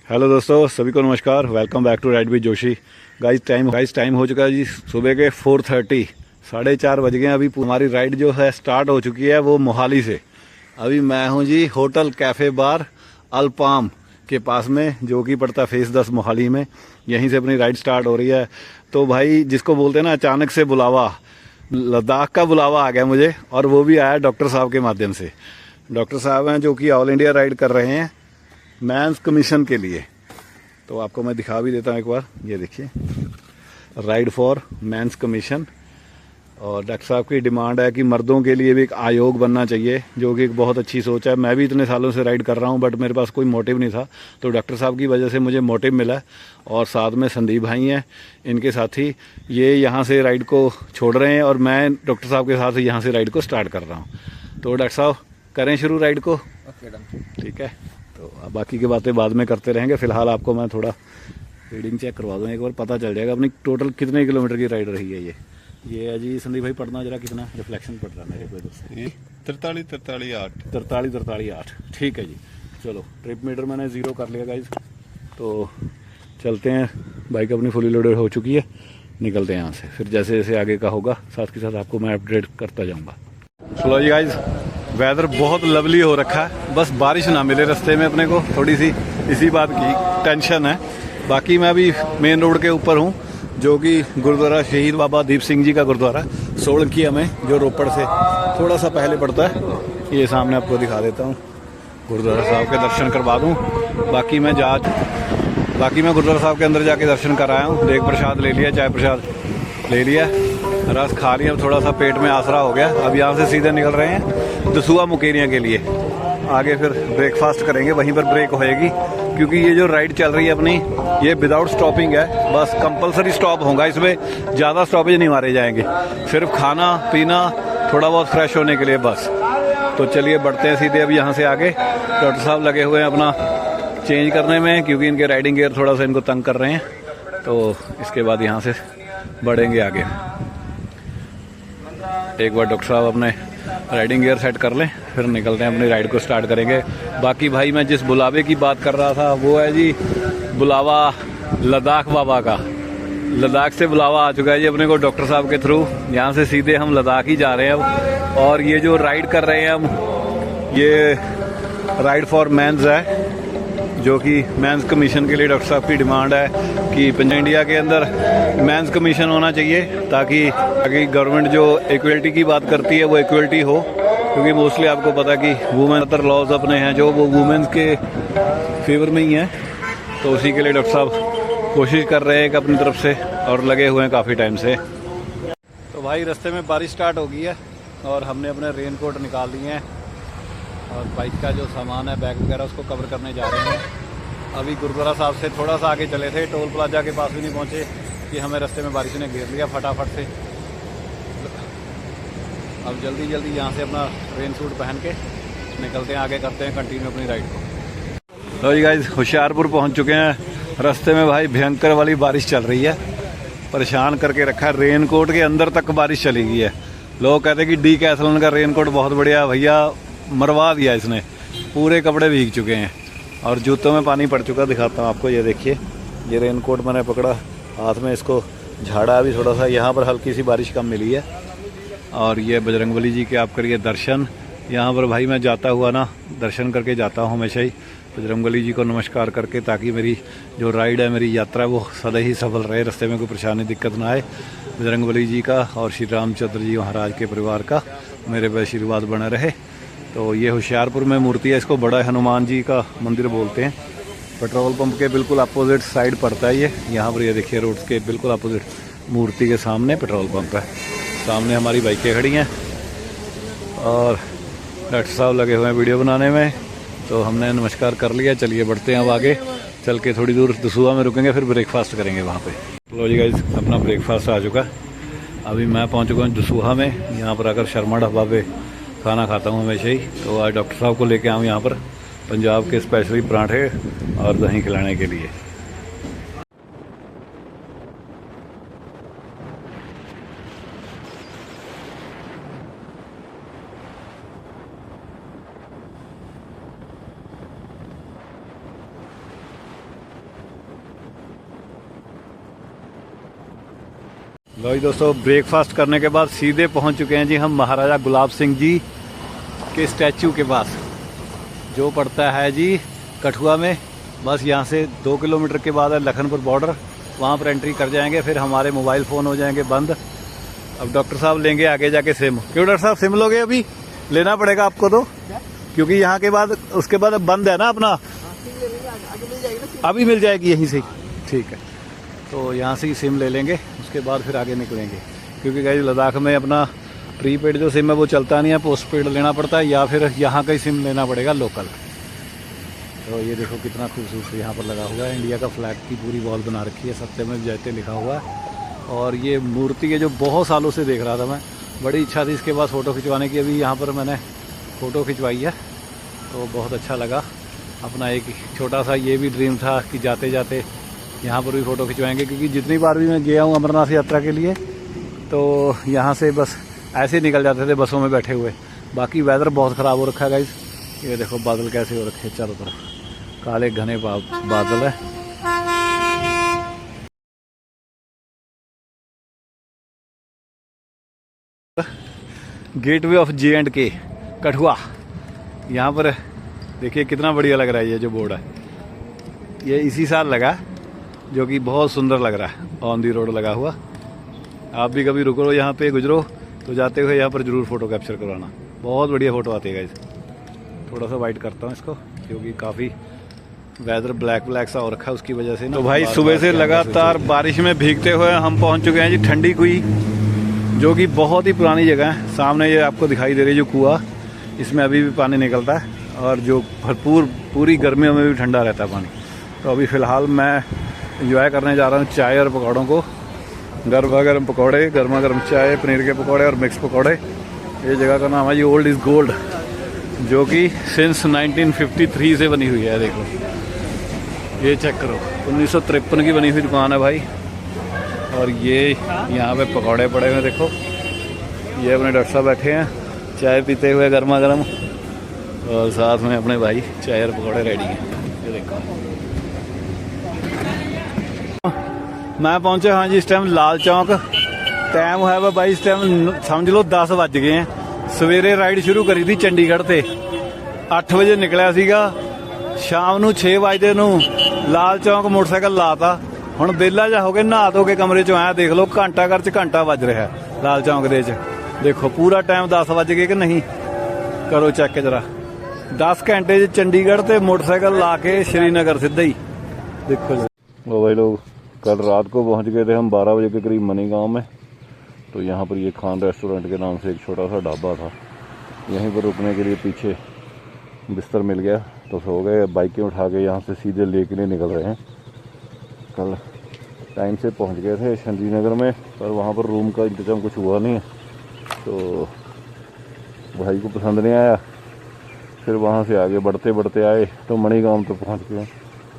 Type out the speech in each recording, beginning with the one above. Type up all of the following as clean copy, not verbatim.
Hello दोस्तों, सभी को नमस्कार। Welcome back to ride with Joshi. Guys time हो चुका है जी सुबह के 4:30, 4:30 बज गए। अभी हमारी राइड जो है स्टार्ट हो चुकी है, वो मोहाली से। अभी मैं हूं जी होटल कैफ़े बार अल्पाम के पास में, जो कि पड़ता फेस 10 मोहाली में। यहीं से अपनी राइड स्टार्ट हो रही है। तो भाई, जिसको बोलते हैं ना अचानक से बुलावा, लद्दाख का बुलावा आ गया मुझे, और वो भी आया डॉक्टर साहब के माध्यम से। डॉक्टर साहब हैं जो कि ऑल इंडिया राइड कर रहे हैं मेंस कमीशन के लिए। तो आपको मैं दिखा भी देता हूँ एक बार। ये देखिए, राइड फॉर मेंस कमीशन। और डॉक्टर साहब की डिमांड है कि मर्दों के लिए भी एक आयोग बनना चाहिए, जो कि एक बहुत अच्छी सोच है। मैं भी इतने सालों से राइड कर रहा हूँ, बट मेरे पास कोई मोटिव नहीं था। तो डॉक्टर साहब की वजह से मुझे मोटिव मिला। और साथ में संदीप भाई हैं, इनके साथी। ये यहाँ से राइड को छोड़ रहे हैं और मैं डॉक्टर साहब के साथ यहाँ से राइड को स्टार्ट कर रहा हूँ। तो डॉक्टर साहब, करें शुरू राइड को? ठीक है, तो अब बाकी की बातें बाद में करते रहेंगे। फिलहाल आपको मैं थोड़ा रीडिंग चेक करवा दूँ, एक बार पता चल जाएगा अपनी टोटल कितने किलोमीटर की राइड रही है। ये है जी संदीप भाई, पढ़ना जरा, कितना रिफ्लेक्शन पड़ रहा है मेरे को? 43-43-8। ठीक है जी, चलो। ट्रिप मीटर मैंने 0 कर लिया गाइज। तो चलते हैं, बाइक अपनी फुली लोडेड हो चुकी है, निकलते हैं यहाँ से। फिर जैसे जैसे आगे का होगा साथ के साथ आपको मैं अपडेट करता जाऊँगा। चलो जी गाइज, वेदर बहुत लवली हो रखा है, बस बारिश ना मिले रास्ते में अपने को, थोड़ी सी इसी बात की टेंशन है। बाकी मैं अभी मेन रोड के ऊपर हूँ, जो कि गुरुद्वारा शहीद बाबा दीप सिंह जी का गुरुद्वारा सोलंकिया में, जो रोपड़ से थोड़ा सा पहले पड़ता है। ये सामने आपको दिखा देता हूँ, गुरुद्वारा साहब के दर्शन करवा दूँ। बाकी मैं गुरुद्वारा साहब के अंदर जाके दर्शन कर आया हूँ। देग प्रसाद ले लिया, चाय प्रसाद ले लिया, रस खा लिया, थोड़ा सा पेट में आसरा हो गया। अब यहाँ से सीधे निकल रहे हैं दसूहा मुकेरियाँ के लिए। आगे फिर ब्रेकफास्ट करेंगे, वहीं पर ब्रेक होएगी, क्योंकि ये जो राइड चल रही है अपनी, ये विदाउट स्टॉपिंग है। बस कंपलसरी स्टॉप होगा, इसमें ज़्यादा स्टॉपेज नहीं मारे जाएंगे, सिर्फ खाना पीना, थोड़ा बहुत फ्रेश होने के लिए बस। तो चलिए बढ़ते हैं सीधे अब यहाँ से आगे। डॉक्टर साहब लगे हुए हैं अपना चेंज करने में, क्योंकि इनके राइडिंग गियर थोड़ा सा इनको तंग कर रहे हैं। तो इसके बाद यहाँ से बढ़ेंगे आगे। एक बार डॉक्टर साहब अपने राइडिंग गियर सेट कर लें, फिर निकलते हैं, अपनी राइड को स्टार्ट करेंगे। बाकी भाई, मैं जिस बुलावे की बात कर रहा था, वो है जी बुलावा लद्दाख बाबा का। लद्दाख से बुलावा आ चुका है जी अपने को डॉक्टर साहब के थ्रू। यहाँ से सीधे हम लद्दाख ही जा रहे हैं अब। और ये जो राइड कर रहे हैं हम, ये राइड फॉर मेंस है, जो कि मेंस कमीशन के लिए डॉक्टर साहब की डिमांड है कि इंडिया के अंदर मेंस कमीशन होना चाहिए, ताकि गवर्नमेंट जो इक्वलिटी की बात करती है वो इक्वलिटी हो। क्योंकि मोस्टली आपको पता है कि वुमेन लॉज अपने हैं जो वो वुमेन्स के फेवर में ही हैं। तो उसी के लिए डॉक्टर साहब कोशिश कर रहे हैं कि अपनी तरफ से, और लगे हुए हैं काफ़ी टाइम से। तो भाई, रास्ते में बारिश स्टार्ट हो गई है और हमने अपने रेन कोट निकाल लिए हैं, और बाइक का जो सामान है, बैग वगैरह, उसको कवर करने जा रहे हैं। अभी गुरुद्वारा साहब से थोड़ा सा आगे चले थे, टोल प्लाजा के पास भी नहीं पहुंचे कि हमें रास्ते में बारिश ने घेर लिया फटाफट से। अब जल्दी जल्दी यहाँ से अपना रेन सूट पहन के निकलते हैं, आगे करते हैं कंटिन्यू अपनी राइड को। तो जी गाइस, होशियारपुर पहुँच चुके हैं। रास्ते में भाई भयंकर वाली बारिश चल रही है, परेशान करके रखा है। रेन कोट के अंदर तक बारिश चली गई है। लोग कहते हैं कि डीकैथलॉन का रेन कोट बहुत बढ़िया, भैया मरवा दिया इसने, पूरे कपड़े भीग चुके हैं और जूतों में पानी पड़ चुका। दिखाता हूँ आपको, ये देखिए, ये रेन कोट मैंने पकड़ा हाथ में, इसको झाड़ा भी थोड़ा सा। यहाँ पर हल्की सी बारिश कम मिली है। और ये बजरंगबली जी के आप करिए दर्शन। यहाँ पर भाई मैं जाता हुआ ना दर्शन करके जाता हूँ हमेशा ही, बजरंगबली जी को नमस्कार करके, ताकि मेरी जो राइड है, मेरी यात्रा, वो सदा ही सफल रहे, रास्ते में कोई परेशानी दिक्कत ना आए। बजरंगबली जी का और श्री रामचंद्र जी महाराज के परिवार का मेरे पर आशीर्वाद बना रहे। तो ये होशियारपुर में मूर्ति है, इसको बड़ा हनुमान जी का मंदिर बोलते हैं। पेट्रोल पंप के बिल्कुल अपोजिट साइड पड़ता है ये। यहाँ पर ये देखिए, रोड के बिल्कुल अपोजिट मूर्ति के सामने पेट्रोल पंप है। सामने हमारी बाइकें खड़ी हैं और डॉक्टर साहब लगे हुए हैं वीडियो बनाने में। तो हमने नमस्कार कर लिया, चलिए बढ़ते हैं अब आगे। चल के थोड़ी दूर दसूहा में रुकेंगे, फिर ब्रेकफास्ट करेंगे वहाँ पे। लो जी गाइस, अपना ब्रेकफास्ट आ चुका। अभी मैं पहुँच चुका हूँ दसूहा में। यहाँ पर आकर शर्मा ढाबा पे खाना खाता हूँ हमेशा ही। तो आज डॉक्टर साहब को लेके आऊँ यहाँ पर पंजाब के स्पेशली पराठे और दही खिलाने के लिए। लो जी दोस्तों, ब्रेकफास्ट करने के बाद सीधे पहुंच चुके हैं जी हम महाराजा गुलाब सिंह जी के स्टैचू के पास, जो पड़ता है जी कठुआ में। बस यहाँ से 2 किलोमीटर के बाद है लखनपुर बॉर्डर, वहाँ पर एंट्री कर जाएंगे, फिर हमारे मोबाइल फ़ोन हो जाएंगे बंद। अब डॉक्टर साहब लेंगे आगे जाके सिम। क्यों डॉक्टर साहब, सिम लोगे? अभी लेना पड़ेगा आपको तो, क्योंकि यहाँ के बाद उसके बाद बंद है ना अपना, अभी मिल जाएगी यहीं से। ठीक है, तो यहाँ से ही सिम ले लेंगे, उसके बाद फिर आगे निकलेंगे, क्योंकि गाइस लद्दाख में अपना प्रीपेड जो सिम है वो चलता नहीं है, पोस्ट पेड लेना पड़ता है, या फिर यहाँ का ही सिम लेना पड़ेगा लोकल। तो ये देखो कितना खूबसूरत यहाँ पर लगा हुआ है, इंडिया का फ्लैग की पूरी वॉल बना रखी है, सत्यमेव जयते लिखा हुआ है। और ये मूर्ति है जो बहुत सालों से देख रहा था मैं, बड़ी इच्छा थी इसके बाद फ़ोटो खिंचवाने की, अभी यहाँ पर मैंने फ़ोटो खिंचवाई है तो बहुत अच्छा लगा। अपना एक छोटा सा ये भी ड्रीम था कि जाते जाते यहाँ पर भी फ़ोटो खिंचवाएंगे, क्योंकि जितनी बार भी मैं गया हूँ अमरनाथ यात्रा के लिए तो यहाँ से बस ऐसे निकल जाते थे बसों में बैठे हुए। बाकी वेदर बहुत ख़राब हो रखा है गाइस, ये देखो बादल कैसे हो रखे हैं, चारों तरफ काले घने बादल है। गेटवे ऑफ J&K कठुआ, यहाँ पर देखिए कितना बढ़िया लग रहा है। ये जो बोर्ड है ये इसी साल लगा, जो कि बहुत सुंदर लग रहा है, ऑन दी रोड लगा हुआ। आप भी कभी रुको यहाँ पे, गुजरो तो जाते हुए यहाँ पर ज़रूर फ़ोटो कैप्चर करवाना, बहुत बढ़िया फ़ोटो आती है गाइस। थोड़ा सा वाइट करता हूँ इसको, क्योंकि काफ़ी वेदर ब्लैक सा हो रखा है उसकी वजह से ना। तो भाई सुबह से लगातार बारिश में भीगते हुए हम पहुँच चुके हैं जी ठंडी कुई, जो कि बहुत ही पुरानी जगह है। सामने ये आपको दिखाई दे रही है जो कुआं, इसमें अभी भी पानी निकलता है, और जो भरपूर पूरी गर्मियों में भी ठंडा रहता है पानी। तो अभी फ़िलहाल मैं एंजॉय करने जा रहा हूँ चाय और पकौड़ों को, गर्मा गर्म पकौड़े, गर्मा गर्म चाय, पनीर के पकौड़े और मिक्स पकौड़े। ये जगह का नाम है जी ओल्ड इज़ गोल्ड, जो कि सिंस 1953 से बनी हुई है। देखो ये चेक करो, 1953 की बनी हुई दुकान है भाई। और ये यहाँ पे पकौड़े पड़े हुए देखो, ये अपने डॉक्टर साहब बैठे हैं चाय पीते हुए गर्मा गर्म, और साथ में अपने भाई चाय और पकौड़े रेडी हैं। ये देखो मैं पहुंचे हाँ जी इस टाइम लाल चौक। टाइम है वह भाई इस टाइम समझ लो 10 बज गए हैं। सवेरे राइड शुरू करी थी चंडीगढ़ से, 8 वजे निकलिया सीगा, शाम ਨੂੰ 6 ਵਜੇ ਨੂੰ ਲਾਲ ਚੌਂਕ मोटरसाइकिल लाता। ਹੁਣ ਵਿਹਲਾ ਜਾ ਹੋ ਕੇ ਨਹਾ ਧੋ ਕੇ ਕਮਰੇ ਚੋਂ ਆਇਆ, ਦੇਖ ਲਓ ਘੰਟਾ ਘਰ ਚ ਘੰਟਾ ਵੱਜ ਰਿਹਾ ਲਾਲ ਚੌਂਕ ਦੇ ਚ। ਦੇਖੋ ਪੂਰਾ ਟਾਈਮ 10 ਵਜ ਗਏ कि नहीं, करो चेक जरा। 10 घंटे चंडीगढ़ से मोटरसाइकिल ला के श्रीनगर सीधा ही। देखो वो भाई लोग कल रात को पहुंच गए थे हम 12 बजे के करीब मनी गांव में। तो यहाँ पर ये खान रेस्टोरेंट के नाम से एक छोटा सा ढाबा था, यहीं पर रुकने के लिए पीछे बिस्तर मिल गया तो सो गए। बाइकें उठा के यहाँ से सीधे ले के लिए निकल रहे हैं। कल टाइम से पहुँच गए थे श्रीनगर में, पर वहाँ पर रूम का इंतज़ाम कुछ हुआ नहीं है, तो भाई को पसंद नहीं आया। फिर वहाँ से आगे बढ़ते बढ़ते आए तो मणिगांव तो पहुँच गए,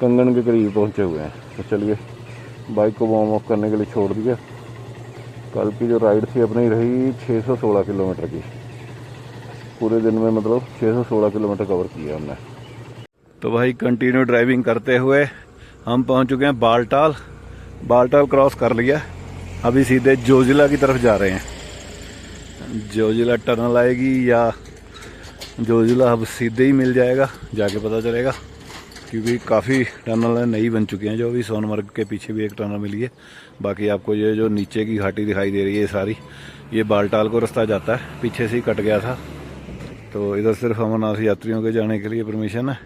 कंगन के करीब पहुँचे हुए हैं। तो चलिए बाइक को वार्म अप करने के लिए छोड़ दिया। कल की जो राइड थी अपनी रही 616 किलोमीटर की, पूरे दिन में मतलब 616 किलोमीटर कवर किया हमने। तो भाई कंटिन्यू ड्राइविंग करते हुए हम पहुँच चुके हैं बालटाल। बालटाल क्रॉस कर लिया, अभी सीधे जोजिला की तरफ जा रहे हैं। जोजिला टनल आएगी या जोजिला अब सीधे ही मिल जाएगा, जाके पता चलेगा, क्योंकि काफ़ी टनल नई बन चुकी हैं। जो अभी सोनमर्ग के पीछे भी एक टनल मिली है। बाकी आपको ये जो नीचे की घाटी दिखाई दे रही है सारी, ये बालटाल को रास्ता जाता है, पीछे से ही कट गया था। तो इधर सिर्फ अमरनाथ यात्रियों के जाने के लिए परमिशन है।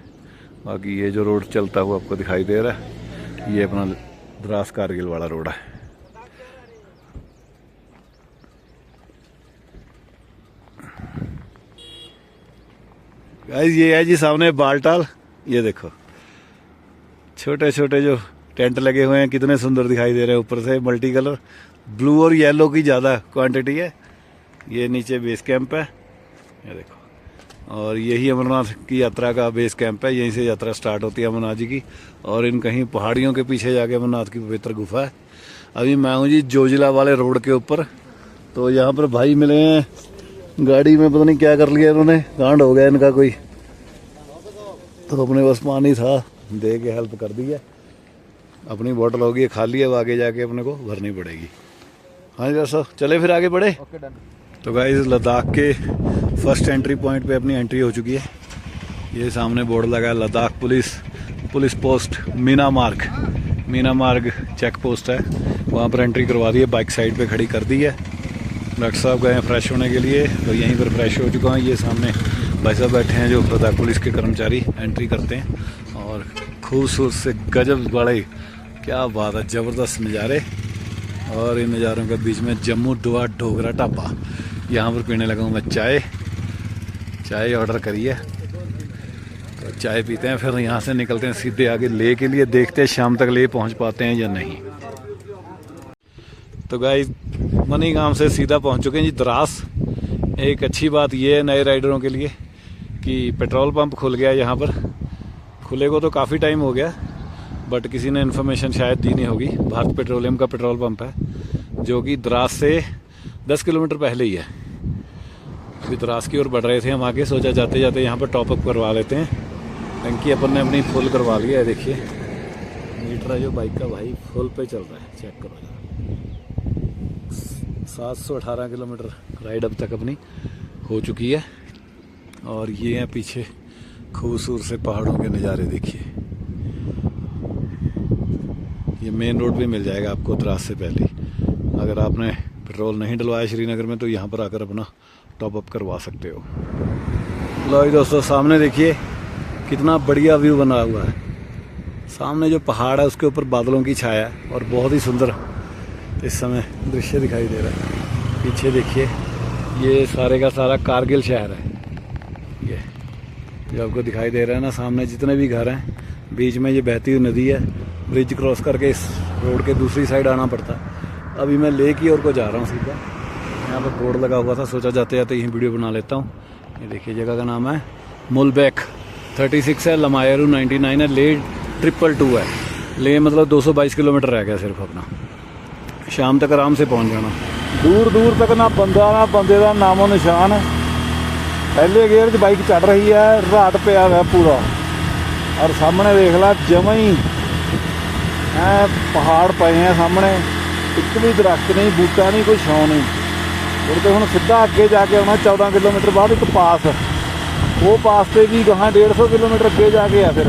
बाकी ये जो रोड चलता हुआ आपको दिखाई दे रहा है, ये अपना द्रास कारगिल वाला रोड है। गाइस ये है जी सामने बालटाल, ये देखो छोटे छोटे जो टेंट लगे हुए हैं कितने सुंदर दिखाई दे रहे हैं। ऊपर से मल्टी कलर ब्लू और येलो की ज़्यादा क्वांटिटी है। ये नीचे बेस कैंप है, ये देखो, और यही अमरनाथ की यात्रा का बेस कैंप है। यहीं से यात्रा स्टार्ट होती है अमरनाथ जी की, और इन कहीं पहाड़ियों के पीछे जाके अमरनाथ की पवित्र गुफा है। अभी मैं हूँ जी जोजिला वाले रोड के ऊपर। तो यहाँ पर भाई मिले हैं, गाड़ी में पता नहीं क्या कर लिया इन्होंने, कांड हो गया इनका कोई। तो अपने पास पानी था, दे के हेल्प कर दी है। अपनी बोतल होगी खाली है, वो आगे जाके अपने को भरनी पड़ेगी। हाँ जी सर, चले फिर आगे बढ़े। Okay done. तो गाइस लद्दाख के फर्स्ट एंट्री पॉइंट पे अपनी एंट्री हो चुकी है। ये सामने बोर्ड लगा है लद्दाख पुलिस पोस्ट मीना मार्ग चेक पोस्ट है, वहाँ पर एंट्री करवा दी है। बाइक साइड पे खड़ी कर दी है। डॉक्टर साहब गए हैं फ्रेश होने के लिए, तो यहीं पर फ्रेश हो चुका हूँ। ये सामने भाई साहब बैठे हैं जो लद्दाख पुलिस के कर्मचारी एंट्री करते हैं। और खूबसूरत से गजब बड़े, क्या बात है, ज़बरदस्त नज़ारे। और इन नज़ारों के बीच में जम्मू दुआ डोगरा ढाबा, यहाँ पर पीने लगा हूँ मैं चाय ऑर्डर करी है। तो चाय पीते हैं, फिर यहाँ से निकलते हैं सीधे आगे ले के लिए। देखते हैं शाम तक ले पहुँच पाते हैं या नहीं। तो गाइस मनीगांव से सीधा पहुँच चुके हैं जी द्रास। एक अच्छी बात ये है नए राइडरों के लिए कि पेट्रोल पंप खुल गया यहाँ पर। खुले को तो काफ़ी टाइम हो गया, बट किसी ने इन्फॉर्मेशन शायद दी नहीं होगी। भारत पेट्रोलियम का पेट्रोल पंप है जो कि द्रास से 10 किलोमीटर पहले ही है। अभी द्रास की ओर बढ़ रहे थे हम आगे, सोचा जाते जाते यहाँ पर टॉपअप करवा लेते हैं। टंकी अपन ने अपनी फुल करवा लिया है। देखिए मीटर है जो बाइक का भाई फुल पे चल रहा है, चेक करो जरा। 718 किलोमीटर राइड अब तक अपनी हो चुकी है। और ये हैं पीछे खूबसूरत से पहाड़ों के नज़ारे। देखिए ये मेन रोड पे मिल जाएगा आपको द्रास से पहले। अगर आपने पेट्रोल नहीं डलवाया श्रीनगर में तो यहाँ पर आकर अपना टॉपअप करवा सकते हो। लो जी दोस्तों, सामने देखिए कितना बढ़िया व्यू बना हुआ है। सामने जो पहाड़ है उसके ऊपर बादलों की छाया है और बहुत ही सुंदर इस समय दृश्य दिखाई दे रहा है। पीछे देखिए ये सारे का सारा कारगिल शहर है। ये जो आपको दिखाई दे रहा है ना, सामने जितने भी घर हैं, बीच में ये बहती हुई नदी है। ब्रिज क्रॉस करके इस रोड के दूसरी साइड आना पड़ता है। अभी मैं ले की ओर को जा रहा हूँ सीधा। यहाँ पर बोर्ड लगा हुआ था, सोचा जाते जाते यहीं वीडियो बना लेता हूँ। ये देखिए जगह का नाम है मुलबैक। 36 है, लमायरू 99 है, ले 222 है। ले मतलब 222 किलोमीटर रह गया सिर्फ अपना। शाम तक आराम से पहुँच जाना। दूर दूर तक ना बंदे का नामो निशान है। पहले गेयर च बाइक चढ़ रही है, रात पिया है पूरा। और सामने देख ला जमा ही पहाड़ पे हैं सामने, एक भी दरख्त नहीं, बूटा नहीं, कोई छां नहीं। और तो हम सीधा अगे जाके आना 14 किलोमीटर बाद एक पास है। वो पास से भी कहाँ 150 किलोमीटर अगे जाके है। फिर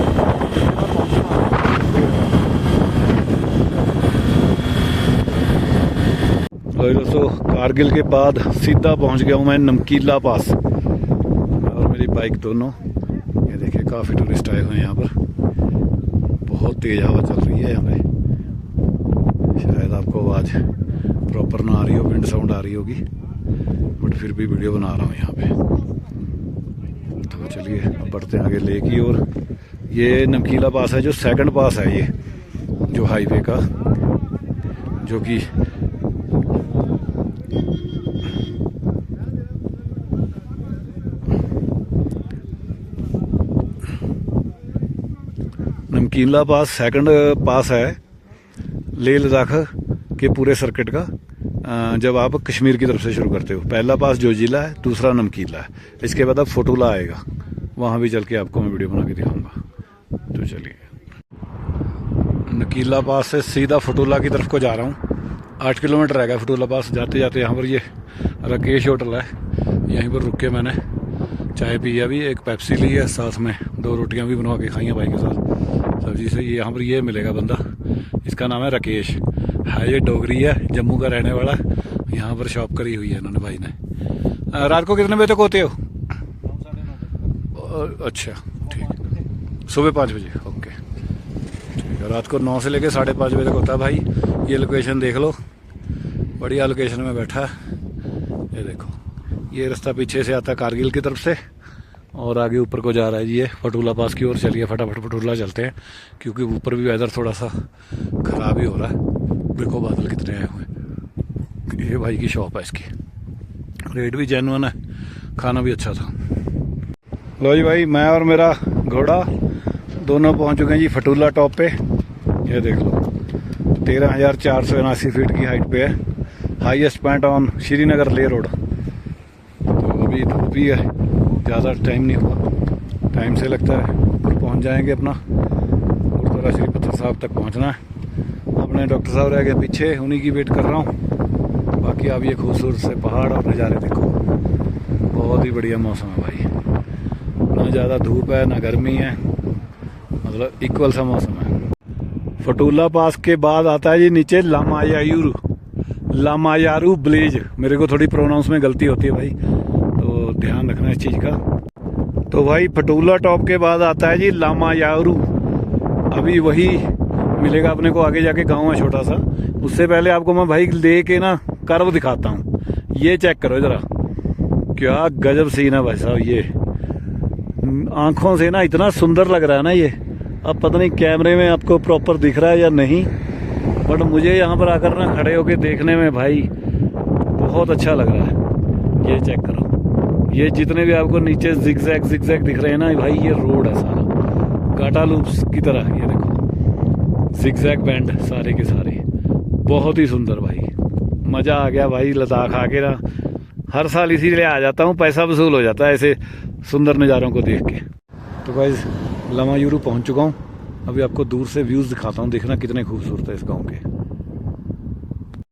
दोस्तों कारगिल के बाद सीधा पहुंच गया हूँ मैं नमकीला पास और मेरी बाइक दोनों। ये देखिए काफ़ी टूरिस्ट आए हुए हैं यहाँ पर। बहुत तेज़ हवा चल रही है यहाँ पे। शायद आपको आवाज़ प्रॉपर ना आ रही हो, विंड साउंड आ रही होगी, बट फिर भी वीडियो बना रहा हूँ यहाँ पे। तो चलिए अब बढ़ते हैं आगे ले की ओर। ये नमकीला पास है जो सेकंड पास है, ये जो हाईवे का, जो कि नमकीला पास सेकंड पास है लेह लद्दाख के पूरे सर्किट का। जब आप कश्मीर की तरफ से शुरू करते हो, पहला पास जोजिला है, दूसरा नमकीला है। इसके बाद अब फोटोला आएगा, वहाँ भी चल के आपको मैं वीडियो बना के दिखाऊंगा। तो चलिए नकीला पास से सीधा फोटोला की तरफ को जा रहा हूँ। 8 किलोमीटर रह गया फोटोला पास। जाते जाते यहाँ पर ये राकेश होटल है, यहीं पर रुक के मैंने चाय पी है, अभी एक पेप्सी ली है, साथ में 2 रोटियाँ भी बनवा के खाई हैं भाई के साथ सब्जी से। ये यहाँ पर ये मिलेगा बंदा, इसका नाम है राकेश, है ये डोगरी है, जम्मू का रहने वाला। यहाँ पर शॉप करी हुई है इन्होंने भाई ने। रात को कितने बजे तक होते हो? 9:30। अच्छा ठीक, सुबह 5 बजे। ओके ठीक है, रात को 9 से लेकर 5:30 बजे तक होता है भाई। ये लोकेशन देख लो, बढ़िया लोकेशन में बैठा है। ये देखो ये रास्ता पीछे से आता है कारगिल की तरफ से और आगे ऊपर को जा रहा है जी ये फटूला पास की ओर। चलिए फटाफट फटूला चलते हैं, क्योंकि ऊपर भी वेदर थोड़ा सा ख़राब ही हो रहा है। देखो बादल कितने आए हुए हैं। ये भाई की शॉप है, इसकी रेट भी जेन्युइन है, खाना भी अच्छा था। लो जी भाई, मैं और मेरा घोड़ा दोनों पहुंच चुके हैं जी फटूला टॉप पे। ये देख लो 13,479 फीट की हाइट पे है, हाईएस्ट पॉइंट ऑन श्रीनगर ले रोड। तो अभी धूप ही है, ज़्यादा टाइम नहीं हुआ, टाइम से लगता है ऊपर पहुंच जाएंगे अपना। गुरुद्वारा श्री पत्थर साहब तक पहुंचना है। अपने डॉक्टर साहब रह गए पीछे, उन्हीं की वेट कर रहा हूँ। बाकी आप ये खूबसूरत से पहाड़ और नज़ारे देखो। बहुत ही बढ़िया मौसम है भाई, ना ज़्यादा धूप है ना गर्मी है, मतलब इक्वल सा मौसम है। फटूला पास के बाद आता है जी नीचे लामायारू विलेज। मेरे को थोड़ी प्रोनाउंस में गलती होती है भाई, तो ध्यान रखना इस चीज़ का। तो भाई फटूला टॉप के बाद आता है जी लामायारू। अभी वही मिलेगा अपने को, आगे जाके गांव है छोटा सा। उससे पहले आपको मैं भाई ले के ना कर्व दिखाता हूँ। ये चेक करो जरा, क्या गजब सीन है भाई साहब। ये आंखों से ना इतना सुंदर लग रहा है ना ये। अब पता नहीं कैमरे में आपको प्रॉपर दिख रहा है या नहीं, बट मुझे यहाँ पर आकर ना खड़े होके देखने में भाई बहुत अच्छा लग रहा है। ये चेक करो, ये जितने भी आपको नीचे जिगजैग दिख रहे हैं ना भाई, ये रोड है सारा काटा लूप्स की तरह। ये देखो जिगजैग बैंड सारे के सारे, बहुत ही सुंदर भाई। मज़ा आ गया भाई लद्दाख आके ना। हर साल इसीलिए आ जाता हूँ, पैसा वसूल हो जाता है ऐसे सुंदर नज़ारों को देख के। तो भाई लामायारू पहुँच चुका हूँ। अभी आपको दूर से व्यूज़ दिखाता हूँ, देखना कितने खूबसूरत है इस गाँव के।